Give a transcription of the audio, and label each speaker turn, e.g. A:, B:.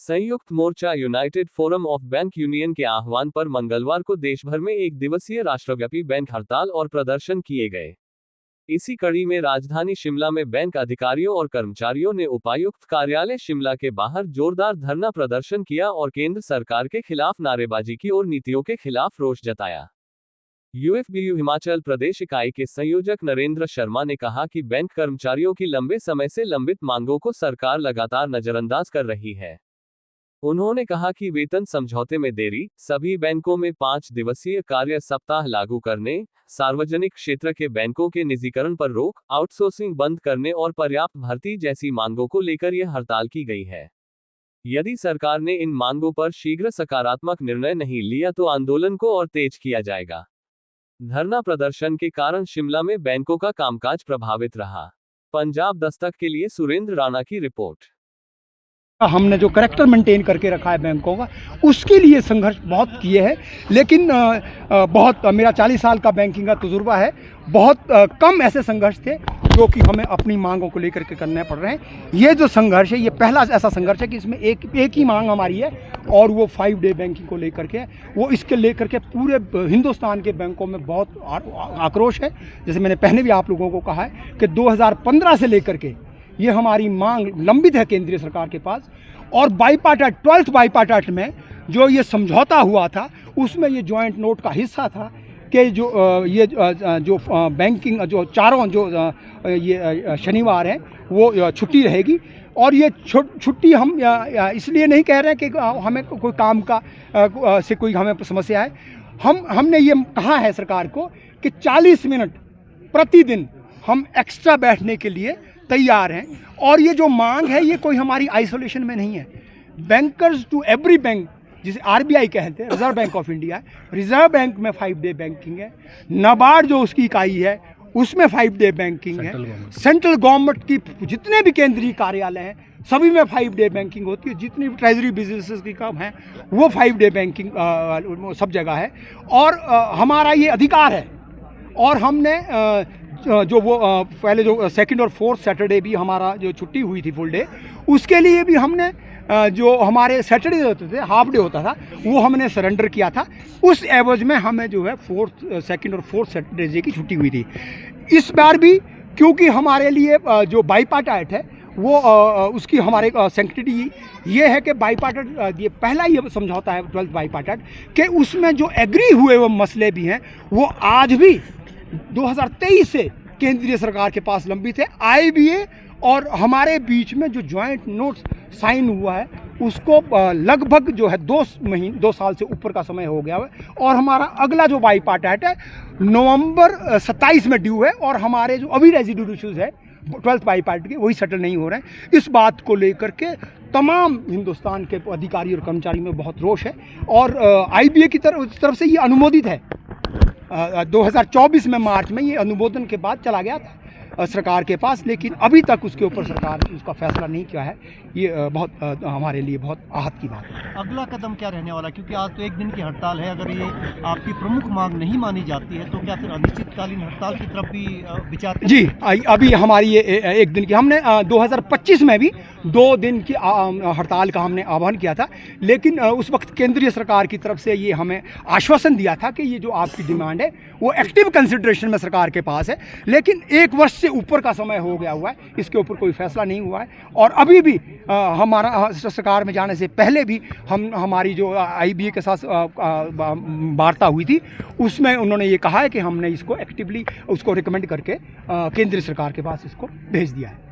A: संयुक्त मोर्चा united forum of bank union के आह्वान पर मंगलवार को देश भर में एक दिवसीय राष्ट्रव्यापी बैंक हड़ताल और प्रदर्शन किए गए। इसी कड़ी में राजधानी शिमला में बैंक अधिकारियों और कर्मचारियों ने उपायुक्त कार्यालय शिमला के बाहर जोरदार धरना प्रदर्शन किया और केंद्र सरकार के खिलाफ नारेबाजी की और नीतियों के खिलाफ रोष जताया। यूएफबीयू हिमाचल प्रदेश इकाई के संयोजक नरेंद्र शर्मा ने कहा कि बैंक कर्मचारियों की लंबे समय से लंबित मांगों को सरकार लगातार नजरअंदाज कर रही है। उन्होंने कहा कि वेतन समझौते में देरी, सभी बैंकों में 5 दिवसीय कार्य सप्ताह लागू करने, सार्वजनिक क्षेत्र के बैंकों के निजीकरण पर रोक, आउटसोर्सिंग बंद करने और पर्याप्त भर्ती जैसी मांगों को लेकर यह हड़ताल की गई है। यदि सरकार ने इन मांगों पर शीघ्र सकारात्मक निर्णय नहीं लिया तो आंदोलन को और तेज किया जाएगा। धरना प्रदर्शन के कारण शिमला में बैंकों का कामकाज प्रभावित रहा। पंजाब दस्तक के लिए सुरेंद्र राणा की रिपोर्ट।
B: हमने जो करैक्टर मेंटेन करके रखा है बैंकों का, उसके लिए संघर्ष बहुत किए हैं, लेकिन बहुत मेरा 40 साल का बैंकिंग का तजुर्बा है। बहुत कम ऐसे संघर्ष थे जो कि हमें अपनी मांगों को लेकर के करने पड़ रहे हैं। ये जो संघर्ष है, ये पहला ऐसा संघर्ष है कि इसमें एक ही मांग हमारी है और वो 5 डे बैंकिंग को लेकर के। वो इसके लेकर के पूरे हिंदुस्तान के बैंकों में बहुत आक्रोश है। जैसे मैंने पहले भी आप लोगों को कहा है कि 2015 से लेकर के ये हमारी मांग लंबित है केंद्रीय सरकार के पास। और बाईपार्टाइट 12th बाईपार्टाइट में जो ये समझौता हुआ था, उसमें ये जॉइंट नोट का हिस्सा था कि जो बैंकिंग जो चारों जो ये शनिवार हैं वो छुट्टी रहेगी। और ये छुट्टी हम इसलिए नहीं कह रहे हैं कि हमें कोई काम का से कोई हमें समस्या है। हमने ये कहा है सरकार को कि 40 मिनट प्रतिदिन हम एक्स्ट्रा बैठने के लिए तैयार हैं। और ये जो मांग है, ये कोई हमारी आइसोलेशन में नहीं है। बैंकर्स टू एवरी बैंक, जिसे आरबीआई कहते हैं, reserve bank of India, reserve bank में 5 डे बैंकिंग है। नाबार्ड जो उसकी इकाई है, उसमें 5 डे बैंकिंग है। सेंट्रल गवर्नमेंट की जितने भी केंद्रीय कार्यालय हैं, सभी में 5 डे बैंकिंग होती है। जितनी भी ट्रेजरी बिजनेसेस की काम है, वो 5 डे बैंकिंग सब जगह है। और हमारा ये अधिकार है। और हमने जो वो पहले जो 2nd और 4th सैटरडे भी हमारा जो छुट्टी हुई थी फुल डे, उसके लिए भी हमने जो हमारे सैटरडे होते थे, हाफ डे होता था, वो हमने सरेंडर किया था। उस एवज में हमें जो है 2nd और 4th सैटरडे की छुट्टी हुई थी। इस बार भी क्योंकि हमारे लिए जो बाईपार्टाइट है वो उसकी हमारे सेंक्टिटी ये है कि बाईपार्टाइट ये पहला ये समझौता है 12th बाईपार्टाइट कि उसमें जो एग्री हुए वो मसले भी हैं, वो आज भी 2023 से केंद्रीय सरकार के पास लंबित है। आईबीए और हमारे बीच में जो जॉइंट नोट साइन हुआ है, उसको लगभग जो है 2 साल से ऊपर का समय हो गया है। और हमारा अगला जो बाईपार्टाइट है नवंबर 27 में ड्यू है। और हमारे जो अभी रेजिड्यूल इश्यूज है 12th बाईपार्टाइट के, वही सेटल नहीं हो रहे हैं। इस बात को लेकर के तमाम हिंदुस्तान के अधिकारी और कर्मचारी में बहुत रोष है। और आईबीए की तरफ से ये अनुमोदित है। 2024 में मार्च में ये अनुमोदन के बाद चला गया था सरकार के पास, लेकिन अभी तक उसके ऊपर सरकार ने उसका फैसला नहीं किया है। ये बहुत हमारे लिए बहुत आहत की बात है।
C: अगला कदम क्या रहने वाला, क्योंकि आज तो 1 दिन की हड़ताल है। अगर ये आपकी प्रमुख मांग नहीं मानी जाती है तो क्या फिर अनिश्चितकालीन हड़ताल की तरफ भी विचार करें?
B: जी, अभी हमारी ये 1 दिन की, हमने 2025 में भी 2 दिन की हड़ताल का हमने आह्वान किया था। लेकिन उस वक्त केंद्रीय सरकार की तरफ से ये हमें आश्वासन दिया था कि ये जो आपकी डिमांड है वो एक्टिव कंसिडरेशन में सरकार के पास है। लेकिन 1 वर्ष से ऊपर का समय हो गया हुआ है, इसके ऊपर कोई फैसला नहीं हुआ है। और अभी भी हमारा सरकार में जाने से पहले भी हमारी जो आईबीए के साथ वार्ता हुई थी, उसमें उन्होंने ये कहा है कि हमने इसको एक्टिवली उसको रिकमेंड करके केंद्रीय सरकार के पास इसको भेज दिया है।